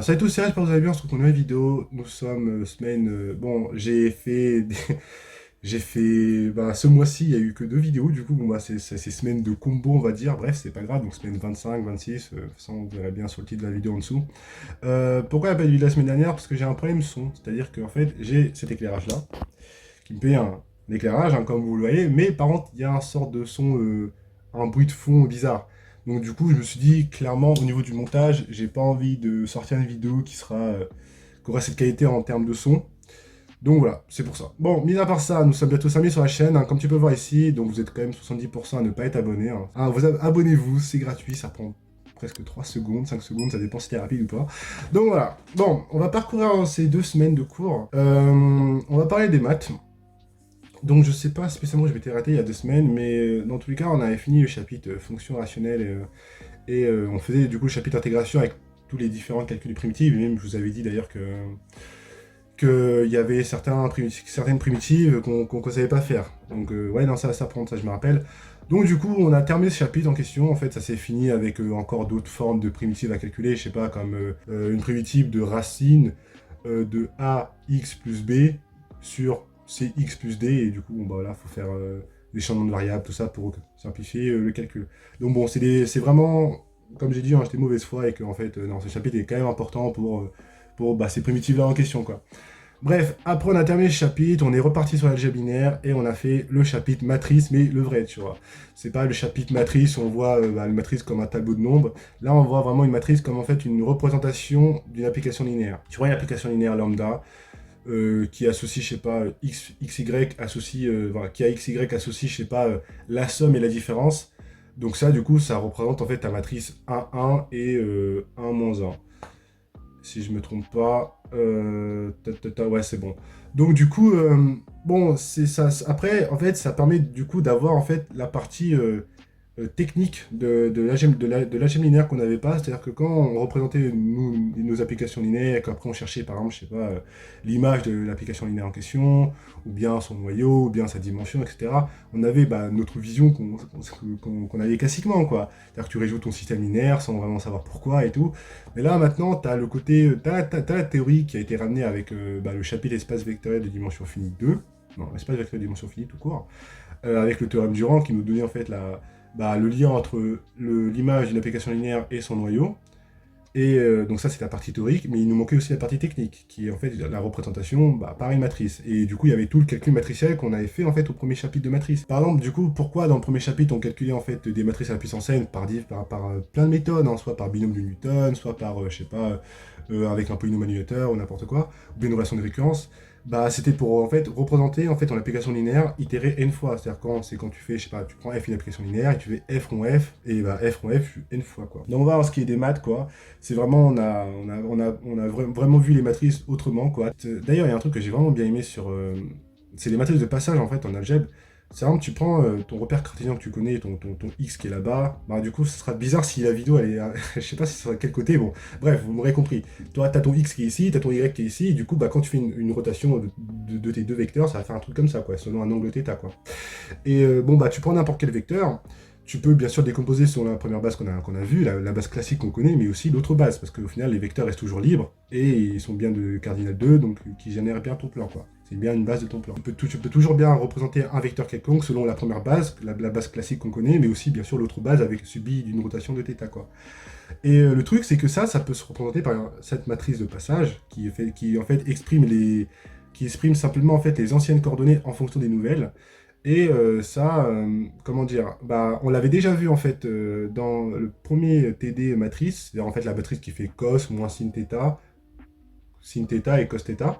salut à tous, c'est j'espère que vous allez bien, on se retrouve pour une nouvelle vidéo. Nous sommes semaine... bon, j'ai fait... J'ai fait... Bah, ce mois-ci, il n'y a eu que 2 vidéos, du coup, bon, bah, c'est semaine de combo, on va dire. Bref, c'est pas grave, donc semaine 25, 26, de toute façon, vous verrez bien sur le titre de la vidéo en dessous. Pourquoi il n'y a pas eu de vidéo la semaine dernière? Parce que j'ai un problème son, c'est-à-dire qu'en fait, j'ai cet éclairage-là, qui me fait un éclairage, hein, comme vous le voyez, mais par contre, il y a un sort de son, un bruit de fond bizarre. Donc du coup, je me suis dit, clairement, au niveau du montage, j'ai pas envie de sortir une vidéo qui aura cette qualité en termes de son. Donc voilà, c'est pour ça. Bon, mis à part ça, nous sommes bientôt 5000 sur la chaîne, hein, comme tu peux voir ici, donc vous êtes quand même 70% à ne pas être abonné. Hein. Ah, abonnez-vous, c'est gratuit, ça prend presque 3 secondes, 5 secondes, ça dépend si t'es rapide ou pas. Donc voilà, bon, on va parcourir ces 2 semaines de cours. On va parler des maths. Donc je sais pas spécialement, je m'étais raté il y a 2 semaines, mais dans tous les cas, on avait fini le chapitre fonction rationnelle et on faisait du coup le chapitre intégration avec tous les différents calculs primitives, et même je vous avais dit d'ailleurs qu'il y avait certaines primitives qu'on ne savait pas faire. Donc ouais, non, ça prend, ça je me rappelle. Donc du coup, on a terminé ce chapitre en question. En fait, ça s'est fini avec encore d'autres formes de primitives à calculer, je sais pas, comme une primitive de racine de ax plus b sur cx plus d, et du coup, bon, bah voilà, faut faire des changements de variables, tout ça pour simplifier le calcul. Donc bon, c'est vraiment, comme j'ai dit, hein, j'étais mauvaise foi, et que en fait, non, ce chapitre est quand même important pour bah, ces primitives-là en question, quoi. Bref, après on a terminé le chapitre, on est reparti sur l'algèbre binaire et on a fait le chapitre matrice, mais le vrai, tu vois. C'est pas le chapitre matrice où on voit bah, une matrice comme un tableau de nombres. Là, on voit vraiment une matrice comme en fait une représentation d'une application linéaire. Tu vois une application linéaire lambda qui associe, je sais pas, xy associe, voilà, qui a xy associe, je sais pas, la somme et la différence. Donc ça, du coup, ça représente en fait ta matrice 1, 1 et 1, moins 1 si je me trompe pas. Ouais, c'est bon. Donc du coup, bon, c'est ça. Après, en fait, ça permet du coup d'avoir en fait la partie technique de l'algèbre linéaire qu'on n'avait pas. C'est-à-dire que quand on représentait nos applications linéaires, qu'après on cherchait par exemple, je sais pas, l'image de l'application linéaire en question, ou bien son noyau, ou bien sa dimension, etc., on avait bah, notre vision qu'on avait classiquement, quoi. C'est-à-dire que tu résous ton système linéaire sans vraiment savoir pourquoi et tout. Mais là, maintenant, tu as le côté, t'as la théorie qui a été ramenée avec bah, le chapitre espace vectoriel de dimension finie 2, non, espace vectoriel de dimension finie tout court, avec le théorème Durand qui nous donnait en fait bah, le lien entre l'image d'une application linéaire et son noyau. Et donc ça, c'est la partie théorique, mais il nous manquait aussi la partie technique, qui est en fait la représentation bah, par une matrice. Et du coup, il y avait tout le calcul matriciel qu'on avait fait en fait au premier chapitre de matrice. Par exemple, du coup, pourquoi dans le premier chapitre on calculait en fait des matrices à la puissance n par plein de méthodes, hein, soit par binôme de Newton, soit par, je sais pas, avec un polynôme annulateur ou n'importe quoi, ou bien une relation de récurrence. Bah, c'était pour en fait représenter en fait en application linéaire itéré n fois. C'est-à-dire quand tu fais, je sais pas, tu prends f une application linéaire et tu fais f rond f et bah f rond f n fois quoi. Donc on va voir ce qui est des maths quoi. C'est vraiment vraiment vu les matrices autrement quoi. D'ailleurs il y a un truc que j'ai vraiment bien aimé sur c'est les matrices de passage en fait en algèbre. C'est vraiment tu prends ton repère cartésien que tu connais, ton x qui est là-bas, bah du coup ce sera bizarre si la vidéo elle est, je sais pas si ce sera de quel côté, bon, bref, vous m'aurez compris. Toi t'as ton x qui est ici, t'as ton y qui est ici, et du coup bah quand tu fais une rotation de tes deux vecteurs, ça va faire un truc comme ça quoi, selon un angle θ quoi. Et bon bah tu prends n'importe quel vecteur, tu peux bien sûr décomposer sur la première base qu'on a vue, la base classique qu'on connaît, mais aussi l'autre base, parce qu'au final, les vecteurs restent toujours libres, et ils sont bien de cardinal 2, donc qui génèrent bien ton plan, quoi. C'est bien une base de ton plan. Tu peux toujours bien représenter un vecteur quelconque selon la première base, la base classique qu'on connaît, mais aussi bien sûr l'autre base avec subi d'une rotation de θ, quoi. Et le truc, c'est que ça peut se représenter par cette matrice de passage, qui en fait qui exprime simplement en fait les anciennes coordonnées en fonction des nouvelles. Et ça, comment dire, bah, on l'avait déjà vu en fait dans le premier TD matrice, c'est-à-dire en fait la matrice qui fait cos moins sin θ et cos θ.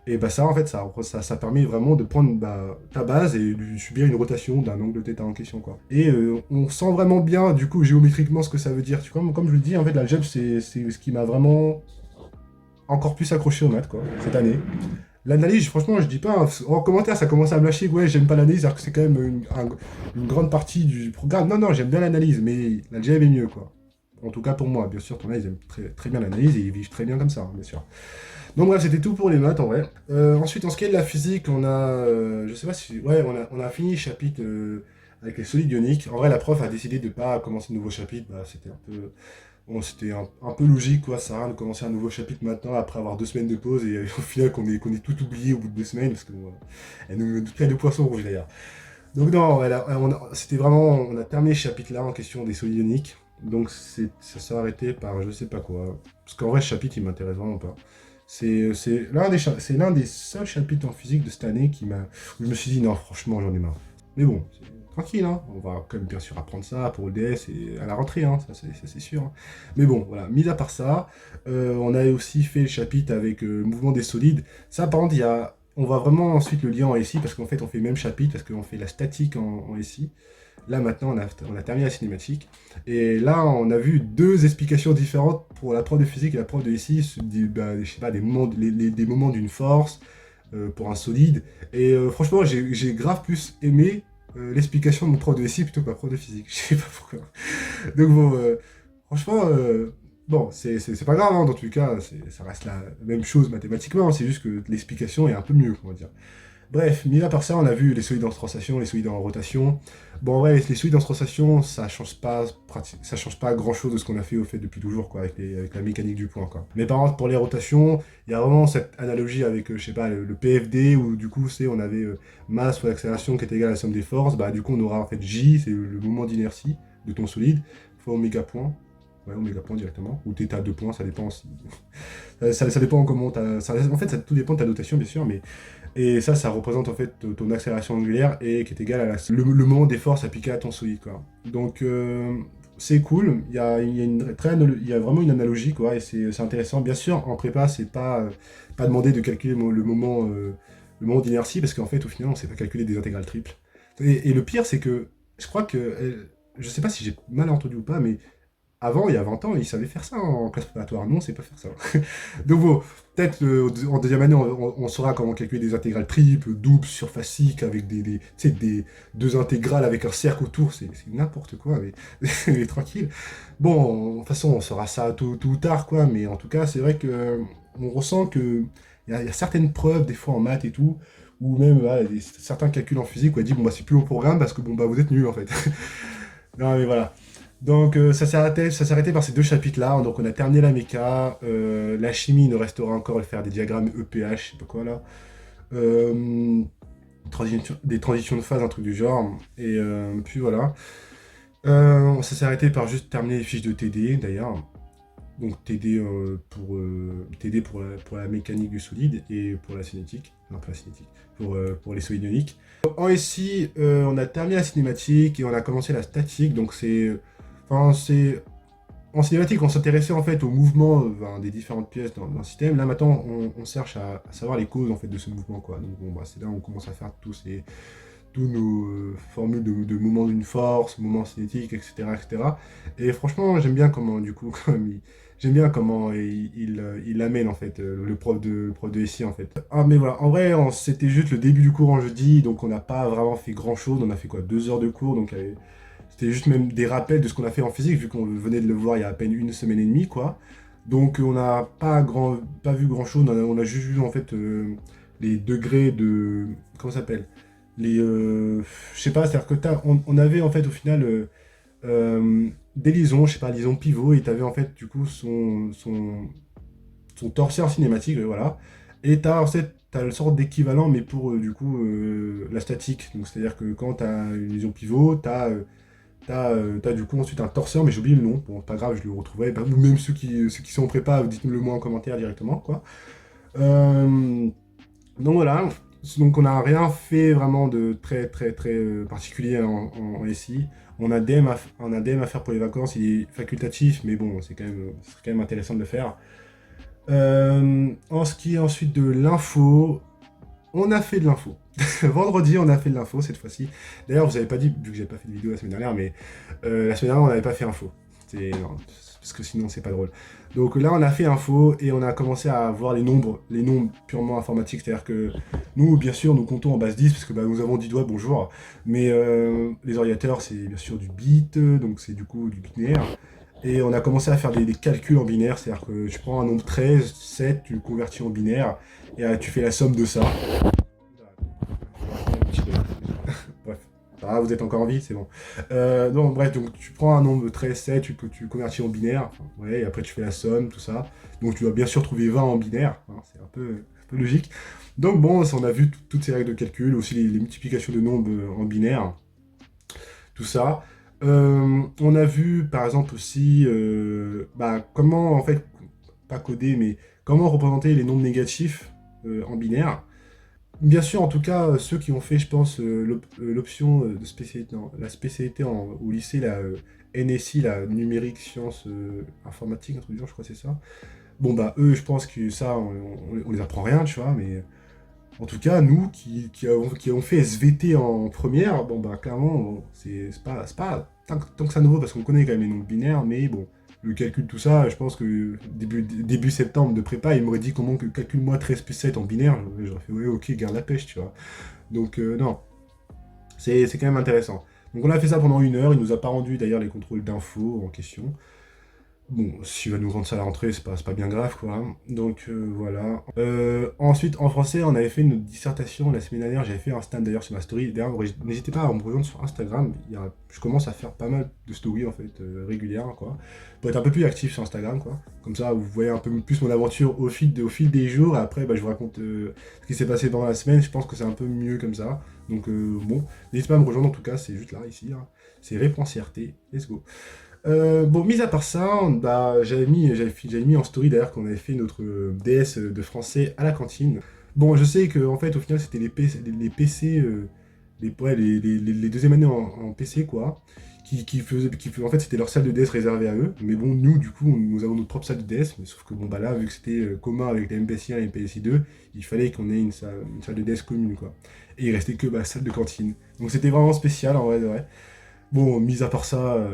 Et bah ça en fait ça permet vraiment de prendre bah, ta base et de subir une rotation d'un angle θ en question quoi. Et on sent vraiment bien du coup géométriquement ce que ça veut dire. Comme je le dis en fait l'algèbre c'est ce qui m'a vraiment encore plus accroché aux maths quoi cette année. L'analyse, franchement, je dis pas, hein, en commentaire, ça commence à me lâcher, ouais, j'aime pas l'analyse, alors que c'est quand même une grande partie du programme. Non, non, j'aime bien l'analyse, mais l'algèbre est mieux, quoi. En tout cas pour moi, bien sûr, ton avis, ils aiment très, très bien l'analyse et ils vivent très bien comme ça, hein, bien sûr. Donc bref, c'était tout pour les maths, en vrai. Ensuite, en ce qui est de la physique, on a, je sais pas si, ouais, on a fini le chapitre avec les solides ioniques. En vrai, la prof a décidé de pas commencer de nouveau chapitre, bah, c'était un peu Bon, c'était un peu logique, quoi, ça sert à rien de commencer un nouveau chapitre maintenant, après avoir 2 semaines de pause, et au final qu'on ait tout oublié au bout de 2 semaines, parce que bon, elle nous met plein de poissons rouges d'ailleurs. Donc non, c'était vraiment, on a terminé ce chapitre-là en question des solides ioniques, donc ça s'est arrêté par je sais pas quoi, parce qu'en vrai ce chapitre il m'intéresse vraiment pas. C'est l'un des seuls chapitres en physique de cette année où je me suis dit non franchement j'en ai marre. Mais bon, tranquille, hein, on va quand même bien sûr apprendre ça pour le DS et à la rentrée, hein, ça c'est sûr, hein. Mais bon, voilà, mis à part ça, on a aussi fait le chapitre avec le mouvement des solides. Ça par contre, on va vraiment ensuite le lire en SI parce qu'en fait on fait le même chapitre parce qu'on fait la statique en SI. Là maintenant on a terminé la cinématique. Et là on a vu deux explications différentes pour la prof de physique et la prof de SI, je sais pas, des moments, des moments d'une force pour un solide. Et franchement j'ai grave plus aimé l'explication de mon prof de SI plutôt que ma prof de physique. Je sais pas pourquoi. Donc bon, franchement, bon, c'est pas grave, hein, dans tous les cas, ça reste la même chose mathématiquement, c'est juste que l'explication est un peu mieux, on va dire. Bref, mis à part ça, on a vu les solides en translation, les solides en rotation. Bon, en vrai, les solides en translation, ça change pas grand-chose de ce qu'on a fait au fait depuis toujours, quoi, avec la mécanique du point, quoi. Mais par contre, pour les rotations, il y a vraiment cette analogie avec, je sais pas, le PFD, où du coup, on avait masse fois l'accélération qui est égale à la somme des forces, bah du coup, on aura en fait J, c'est le moment d'inertie de ton solide, fois oméga point. Ouais, oméga point directement, ou θ 2 points, ça dépend aussi. Ça dépend comment en fait, ça tout dépend de ta notation, bien sûr, mais et ça représente en fait ton accélération angulaire et qui est égale à le moment des forces appliquées à ton solide, quoi. Donc c'est cool, il y a vraiment une analogie, quoi, et c'est intéressant. Bien sûr, en prépa, c'est pas demandé de calculer le moment d'inertie, parce qu'en fait, au final, on sait pas calculer des intégrales triples. Et le pire, c'est que je crois que, je sais pas si j'ai mal entendu ou pas, mais avant, il y a 20 ans, ils savaient faire ça en classe préparatoire. Nous, on sait pas faire ça. Donc bon, peut-être en deuxième année, on saura comment calculer des intégrales triples, doubles, surfaciques, avec tu sais, deux intégrales avec un cercle autour. C'est n'importe quoi, mais tranquille. Bon, de toute façon, on saura ça tôt ou tard, quoi. Mais en tout cas, c'est vrai que on ressent que il y a certaines preuves, des fois en maths et tout, ou même voilà, certains calculs en physique où elle dit, bon, bah, c'est plus au programme parce que bon, bah, vous êtes nuls, en fait. Non, mais voilà. Donc ça s'est arrêté par ces deux chapitres-là. Donc on a terminé la méca, la chimie, il nous restera encore à faire des diagrammes EPH, je sais pas quoi là. Euh, des transitions de phase, un truc du genre. Et puis voilà. Ça s'est arrêté par juste terminer les fiches de TD d'ailleurs. Donc TD pour la mécanique du solide et pour la cinétique. Non, pas la cinétique. Pour les solides ioniques. En SI, on a terminé la cinématique et on a commencé la statique. Donc Enfin, en cinématique, on s'intéressait en fait au mouvement des différentes pièces dans le système. Là maintenant, on cherche à savoir les causes en fait de ce mouvement, quoi. Donc bon, bah, c'est là où on commence à faire tous nos formules de moment d'une force, moment cinétique, etc., etc. Et franchement, j'aime bien comment du coup, j'aime bien comment il amène en fait le prof de SI en fait. Ah mais voilà, en vrai, c'était juste le début du cours en jeudi, donc on n'a pas vraiment fait grand chose. On a fait quoi, 2 heures de cours, donc c'était juste même des rappels de ce qu'on a fait en physique, vu qu'on venait de le voir il y a à peine une semaine et demie, quoi. Donc on n'a pas vu grand-chose, on a juste vu en fait les degrés de... Comment ça s'appelle? Les... je sais pas, c'est-à-dire que on avait en fait au final des liaisons, je sais pas, liaison pivot, et t'avais en fait du coup son torseur cinématique, voilà. Et en fait, t'as le sorte d'équivalent, mais pour du coup la statique. Donc c'est-à-dire que quand t'as une liaison pivot, t'as du coup ensuite un torseur, mais j'ai oublié le nom. Bon, pas grave, je le retrouverai. Bah, ou même ceux qui sont en prépa, dites-nous le moi en commentaire directement, quoi. Euh, donc voilà. Donc on n'a rien fait vraiment de très très très particulier en SI. On a DM à faire pour les vacances, il est facultatif, mais bon, c'est quand même intéressant de le faire. En ce qui est ensuite de l'info, on a fait de l'info. Vendredi, on a fait de l'info cette fois-ci. D'ailleurs, vous avez pas dit, vu que j'ai pas fait de vidéo la semaine dernière, mais la semaine dernière, on n'avait pas fait info. Non, parce que sinon, c'est pas drôle. Donc là, on a fait info et on a commencé à voir les nombres purement informatiques. C'est-à-dire que nous, bien sûr, nous comptons en base 10 parce que bah, nous avons 10 doigts, bonjour. Mais les ordinateurs, c'est bien sûr du bit, donc c'est du coup du binaire. Et on a commencé à faire des calculs en binaire, c'est-à-dire que tu prends un nombre 13, 7, tu le convertis en binaire, et tu fais la somme de ça. Bref, Ah, vous êtes encore en vie, c'est bon. Donc, bref, donc tu prends un nombre 13, 7, tu convertis en binaire, enfin, ouais, et après tu fais la somme, tout ça. Donc tu vas bien sûr trouver 20 en binaire, hein, c'est un peu logique. Donc bon, on a vu toutes ces règles de calcul, aussi les multiplications de nombres en binaire, tout ça. On a vu par exemple aussi bah, comment en fait, pas coder, mais comment représenter les nombres négatifs en binaire. Bien sûr, en tout cas, ceux qui ont fait, je pense, l'option de spécialité, non, la spécialité au lycée, la NSI, la numérique sciences informatique, un truc du genre, je crois que c'est ça. Bon, bah, eux, je pense que ça, on les apprend rien, tu vois, mais en tout cas, nous qui avons fait SVT en première, bon, bah, clairement, c'est pas tant que ça nouveau parce qu'on connaît quand même les nombres binaires, mais bon, le calcul, tout ça, je pense que début septembre de prépa, il m'aurait dit comment que calcule-moi 13 plus 7 en binaire. J'aurais fait, ouais, ok, garde la pêche, tu vois. Donc, non, c'est quand même intéressant. Donc, on a fait ça pendant 1 heure, il nous a pas rendu d'ailleurs les contrôles d'infos en question. Bon, s'il va nous rendre ça à la rentrée, c'est pas bien grave, quoi. Donc, voilà. Ensuite, en français, on avait fait notre dissertation la semaine dernière. J'avais fait un stand d'ailleurs sur ma story. D'ailleurs, n'hésitez pas à me rejoindre sur Instagram. Je commence à faire pas mal de stories, en fait, régulières, quoi. Pour être un peu plus actif sur Instagram, quoi. Comme ça, vous voyez un peu plus mon aventure au fil des jours. Et après, bah, je vous raconte ce qui s'est passé pendant la semaine. Je pense que c'est un peu mieux comme ça. Donc, bon, n'hésitez pas à me rejoindre, en tout cas, c'est juste là, ici, hein. C'est Réponse CRT. Let's go. Bon, mis à part ça, bah, j'avais mis en story d'ailleurs qu'on avait fait notre DS de français à la cantine. Bon, je sais que en fait, au final, c'était les PC, ouais, les deuxièmes années en PC, quoi, en fait, c'était leur salle de DS réservée à eux. Mais bon, nous, du coup, nous avons notre propre salle de DS, mais sauf que bon, bah là, vu que c'était commun avec les MPSI 1 et MPSI 2, il fallait qu'on ait une salle de DS commune, quoi. Et il restait que bah, salle de cantine. Donc c'était vraiment spécial, en vrai, de vrai. Bon, mis à part ça.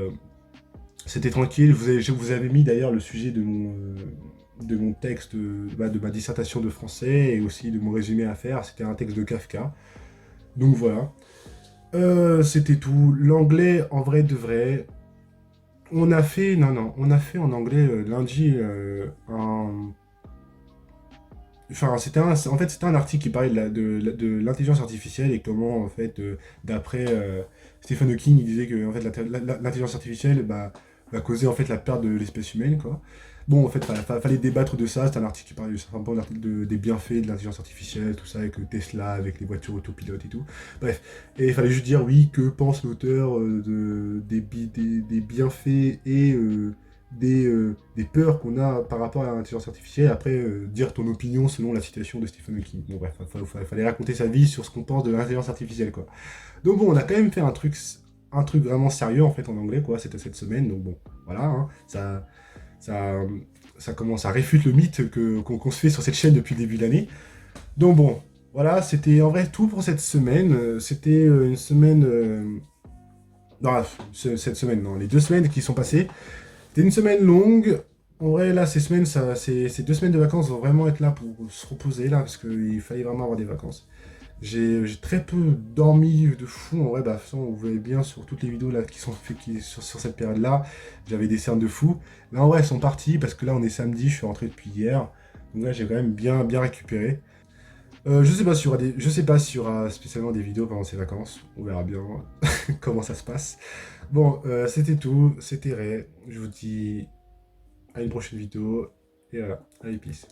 C'était tranquille. Je vous avais mis d'ailleurs le sujet de mon texte, bah, de ma dissertation de français et aussi de mon résumé à faire. C'était un texte de Kafka. Donc voilà. C'était tout. L'anglais, en vrai de vrai, on a fait, non, non, on a fait en anglais lundi un. Enfin, en fait, c'était un article qui parlait de l'intelligence artificielle et comment, en fait, d'après Stephen Hawking, il disait que en fait, l'intelligence artificielle va causer en fait la perte de l'espèce humaine, quoi. Bon, en fait, fallait débattre de ça. C'est un article qui parlait c'est un peu un article des bienfaits de l'intelligence artificielle, tout ça, avec Tesla, avec les voitures autopilotes et tout. Bref, et il fallait juste dire oui, que pense l'auteur des bienfaits et des peurs qu'on a par rapport à l'intelligence artificielle, après dire ton opinion selon la citation de Stephen Hawking. Bon bref, fallait raconter sa vie sur ce qu'on pense de l'intelligence artificielle, quoi. Donc bon, on a quand même fait un truc vraiment sérieux en fait en anglais, quoi, cette semaine, donc bon, voilà, hein, ça, ça commence à réfuter le mythe qu'on se fait sur cette chaîne depuis le début de l'année. Donc bon, voilà, c'était en vrai tout pour cette semaine. C'était une semaine... non, cette semaine, non, les 2 semaines qui sont passées. C'était une semaine longue. En vrai, là, ces 2 semaines de vacances vont vraiment être là pour se reposer, là, parce qu'il fallait vraiment avoir des vacances. J'ai très peu dormi de fou. En vrai, bah, de toute façon, vous voyez bien sur toutes les vidéos là, qui sont faites sur cette période-là, j'avais des cernes de fou. Là, en vrai, elles sont parties, parce que là, on est samedi, je suis rentré depuis hier. Donc là, j'ai quand même bien récupéré. Je sais pas s'il y aura spécialement des vidéos pendant ces vacances. On verra bien comment ça se passe. Bon, c'était tout. C'était Ray. Je vous dis à une prochaine vidéo. Et voilà. Allez, peace.